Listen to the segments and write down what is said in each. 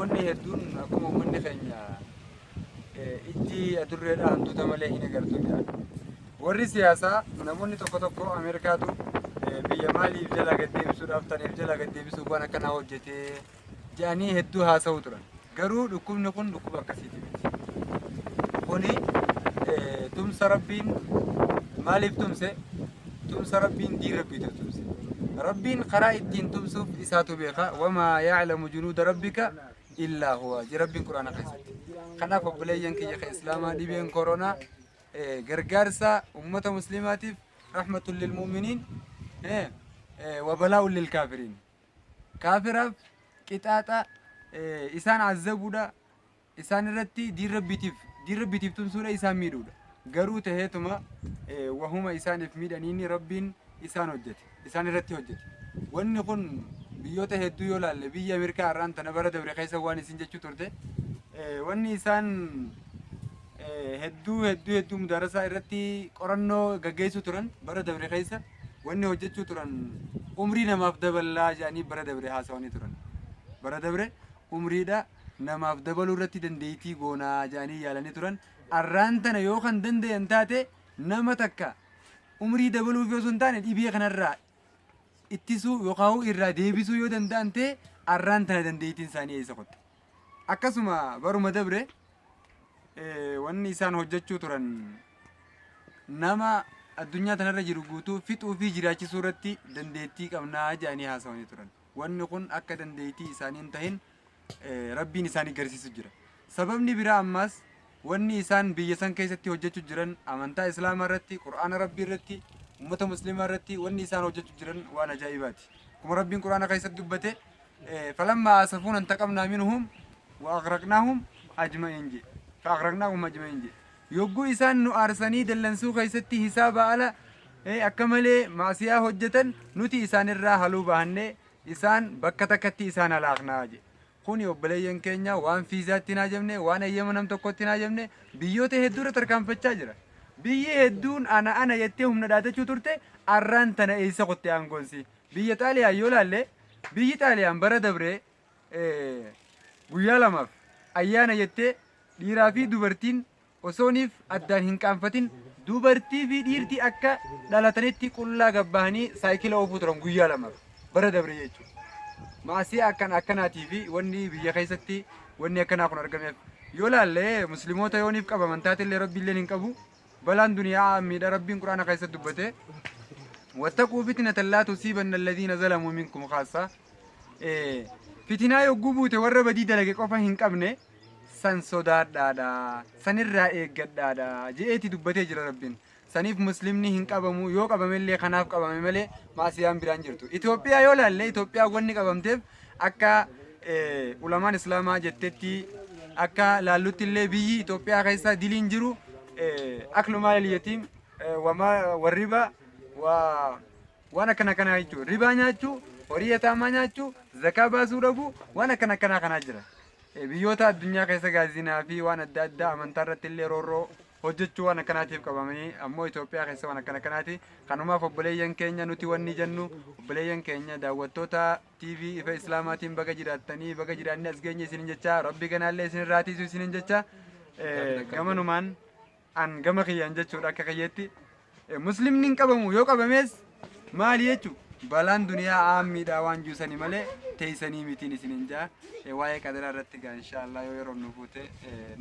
namoonni hedduun akkuma uummanni keenya ijji adurreedhaan hantuuta malee hin agartu jedhan. Warri siyaasaa namoonni tokko tokko Ameerikaatu biyya maaliif jala gaddeebisuudhaaf taneef jala gaddeebisuu waan akkanaa hojjetee jedhanii hedduu haasa'u turan. Garuu dhukkubni kun dhukkuba akkasiiti miti. Kuni tumsa rabbiin maaliif tumse? Tumsa rabbiin diin rabbiitu tumse. Rabbiin karaa ittiin tumsuuf isaatu beeka. Wamaa ya'lamu junuuda rabbika illaa huwa. Rabbiin quraana keessatti. Kanaaf obboleeyyan kiyya kan islaamaa dhibeen koronaa gargaarsa ummata muslimaatiif rahmatul lil mu'miniin wabalaa'un lil kaafiriin. Kaafiraaf qixaaxa isaan azzabuudha. Isaan irratti diin rabbiitiif tumsuudha isaan miidhuudha. Garuu taheetuma wahuma isaaniif miidhaniini rabbiin isaan hojjete. Isaan irratti hojjete. Wanni kun biyyoota hedduu yoo laalle biyya Ameerikaa irraan tana bara dabre keessa waan isin jechuu turte wanni isaan hedduu mudarasaa irratti qorannoo gaggeessuu turan bara dabre keessa wanni hojjechuu turan umrii namaaf dabalaa jedhanii bara dabre haasawanii turan. Bara dabre umriidha namaaf dabaluu irratti dandeettii goonaa jedhanii yaalanii turan. Arraan tana yoo kan danda'an taate nama takka umrii dabaluuf yoo sun taane dhibee kanarraa ittisuu yookaan irraa deebisuu yoo danda'an ta'e arraan tana dandeettiin isaanii eessa qotte. Akkasuma baruma dabre wanni isaan hojjechuu turan nama addunyaa tanarra jiru guutuu fixuu fi jiraachisuu irratti dandeettii qabnaa jedhanii haasawanii turan. Wanni kun akka dandeettii isaanii hin tahin rabbiin isaanii garsiisu jira. Sababni biraa ammaas wanni isaan biyya san keessatti hojjechuu jiran amantaa islaamaa irratti, quraana rabbii irratti, ummata muslimaa irratti wanni isaan hojjechuu jiran waan ajaa'ibaati. Kuma rabbiin quraana keessatti dubbate falammaa asafuuna intaqamnaa minhum wa aghraqnaahum ajma'iin jedhe. Fa'aghraqnaahum ajma'iin jedhe. Yogguu isaan nu aarsanii dallansuu keessatti hisaaba ala akka malee maasiyaa hojjetan nuti isaanirraa haluu baahannee isaan bakka takkatti isaan halaaqnaa jedhe. Kuni obboleeyyan keenya waan fiizaatti hin ajamne waan eeyyama nam tokkotti hin ajamne biyyoota hedduurra tarkaanfachaa jira. Biyyi hedduun ana jettee humna dhaatachuu turte arraan tana eessa qotte aangoonsi. Biyya Xaaliyaan yoo laalle biyyi Xaaliyaan bara dabree guyyaa lamaaf ayyaana jettee dhiiraa fi dubartiin osooniif addaan hin qaanfatin dubartii fi dhiirti akka dhalatanitti qullaa gabbahanii saayikila oofuu turan guyyaa lamaaf bara dabree jechuudha. Maasii akkanaatii fi wanni biyya keessatti wanni akkanaa kun argameef yoo laalle musliimoota yooniif qaba amantaatillee rabbiillee hin qabu balaan duniyaa miidha rabbiin quraana keessatti dubbate wattaquu fitnatan laa tusiibanna alladhiina zalamuu minkum khaasaa fitinaa yogguu buute warra badii dalage qofa hin qabne san sodaadhaadha sanirraa eeggadhaadha je'eeti dubbatee jira rabbiin. Saniif muslimni hin qabamu yoo qabamellee kanaaf qabame malee maasiyaan biraan jirtu. Itoophiyaa yoo laalle Itoophiyaa wanni qabamteef akka ulamaan islaamaa jettetti akka laallutti illee biyyi Itoophiyaa keessa diliin jiru aklu maalil yatiim warriba waan akkanaa jechuudha. Ribaa nyaachuu, horii yataamaa nyaachuu, zakaa baasuu dhabuu waan akkanaa jira. Biyyoota addunyaa keessa gaazinaa fi waan adda addaa amantaa irratti illee roorroo hojjechuu waan akkanaatiif qabamanii ammoo Itoophiyaa keessa waan akkanaati. Kanumaaf obboleeyyan keenya nuti wanni jennu obboleeyyan keenya daawwattoota TV ifa islaamaatiin baga jiraattanii baga jiraanni as geenye isinin jecha rabbi ganaallee isin irraatiisu isinin jecha gamanumaan an gama kiyyaan jechuudha akka kiyyetti muslimni hin qabamu yoo qabamees maali jechuu balaan duniyaa aammiidha waan juusanii malee teeysanii mitiin isinin jaa waa'ee qadaraa irratti gaa inshaallah yoo yeroo nu fuute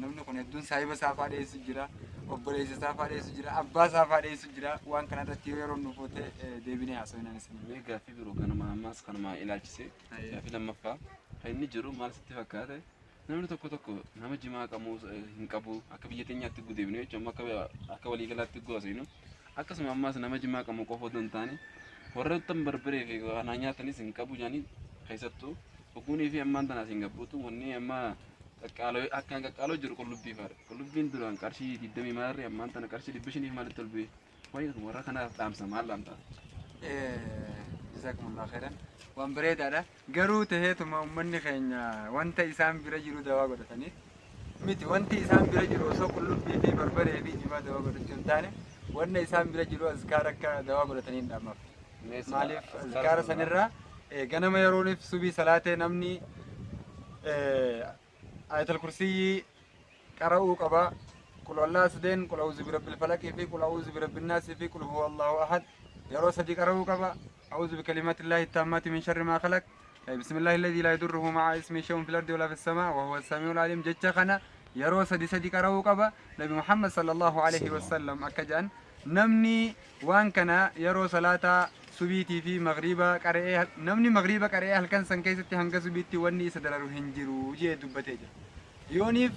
namni kun hedduun saahiba saafaa dhiyeessu jira obboleessa saafaa dhiyeessu jira abbaa saafaa dhiyeessu jira waan kana irratti yoo yeroo nu fuute deebinee haasawinaan isin gaaffii biroo kanuma ammaas kanuma ilaalchise gaaffii lammaffaa kan inni jiru maal sitti fakkaate namni tokko nama jimaa qabu hin qabu akka biyya teenyaatti gudeebine jechuun akka waliigalaatti goosinu akkasuma ammaas nama jimaa qabu qofa otoo hin taane warroottan barbaree fi waan nyaatanis hin qabu jedhanii keessattuu oguunii fi ammaan tanaas hin gabbuutu wanni amma akkaan qaqqaaloo jiru qullubbii faadha. Qullubbiin duraan qarshii 20 maarree ammaan tana qarshii 500 maalitti ol bu'e. Wayi warra kanaaf dhaamsa maal dhaamta? Jazakumullahu khairan. Waan bareedaadha. Garuu taheetuma uummanni keenya wanta isaan bira jiru dawaa godhatanii miti wanti isaan bira jiru osoo qullubbii fi barbaree fi jimaa dawaa godhachuu hin taane wanna isaan bira jiru azkaara akka dawaa godhatanii hin dhaamaaf. Maaliif azkaara sanirraa ganama yerooniif subii salaatee namni آية الكرسي قرأوا قبا قل الله سدين قل أعوذ برب الفلق في قل أعوذ برب الناس في قل هو الله أحد يرو سدي قرأوا قبا أعوذ بكلمات الله التامات من شر ما خلق بسم الله الذي لا يضره مع اسمه شيء في الأرض ولا في السماء وهو السميع العليم جتة خنا يرو سدي قرأوا قبا نبي محمد صلى الله عليه وسلم أكجان نمني وان كان يرو صلاة سبيتي في مغربا قرئ نمني مغربا قرئ هل كان سنكيستي هنگا سبيتي وني سدرارو هنجرو جي دبتيجا يونيف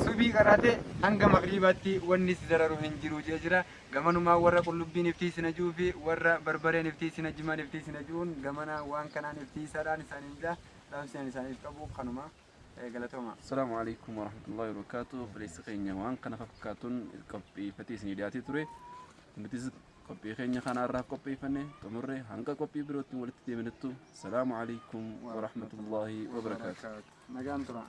سبي قرأته هنگا مغرباتي وني سدرارو هنجرو جيجرا غمانو ما ورا قلوبي نفتي سنجو في ورا بربري نفتي سنجما نفتي سنجون غمانا وان كان نفتي سران سانجا لامسيان سانجا قبو خنما غلطوما. السلام عليكم ورحمة الله وبركاته. فليس خينيا وان كان فكاتون الكوبي فتيس نيداتي توري نتيز كوبي خينيا خان أرى كوبي فني تمرة هنگا كوبي بروتين ولتي منتو. السلام عليكم ورحمة الله وبركاته. نجام ترى.